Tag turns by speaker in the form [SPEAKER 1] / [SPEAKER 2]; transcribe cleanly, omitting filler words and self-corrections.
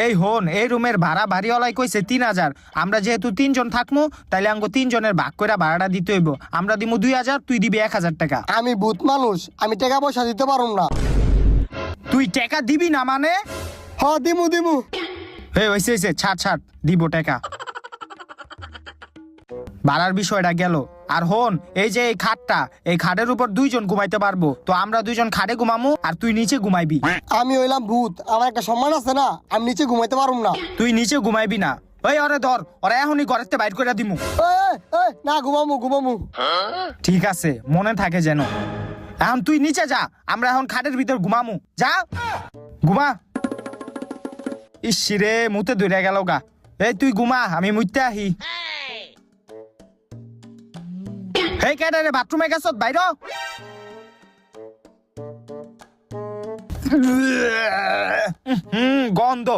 [SPEAKER 1] এই হন, এই রুমের ভাড়া বাড়িওয়ালাই কইছে 3000। আমরা যেহেতু 3 জন থাকমু, তাইলে আঙ্গো 3 জনের ভাগ কইরা ভাড়াটা দিতে হইব। আমরা দিমু 2000, তুই দিবি 1000 টাকা।
[SPEAKER 2] আমি ভূত মানুষ, আমি টাকা পয়সা দিতে পারুম না।
[SPEAKER 1] তুই টাকা দিবি না মানে?
[SPEAKER 2] হ দিমু দিমু।
[SPEAKER 1] এই হইছে ছাড় দিব টাকা। ভাড়ার বিষয়টা গেল। আর হন, এই যে এই খাটটা, এই খাটের উপর 2 জন ঘুমাইতে পারবো। তো আমরা 2 জন খাটে ঘুমামু, আর তুই নিচে ঘুমাইবি।
[SPEAKER 2] আমি হইলাম ভূত, আমার একটা সম্মান আছে না, আমি নিচে ঘুমাইতে পারুম না।
[SPEAKER 1] তুই নিচে ঘুমাইবি না। ওই ওরে ধর, ওরা এখনই ঘরেতে বাইর করে দিমু।
[SPEAKER 2] না ঘুমামু ঘুমামু।
[SPEAKER 1] ঠিক আছে, মনে থাকে যেন। এখন তুই নিচে যা, আমরা এখন খাটের ভিতর ঘুমামু। যা ঘুমা। ইসিরে মুতে ধরে গেল গা। এই তুই ঘুমা, আমি মুইতে আহি। এই কেডারে বাথরুমে গেছত বাইর। গন্ধ।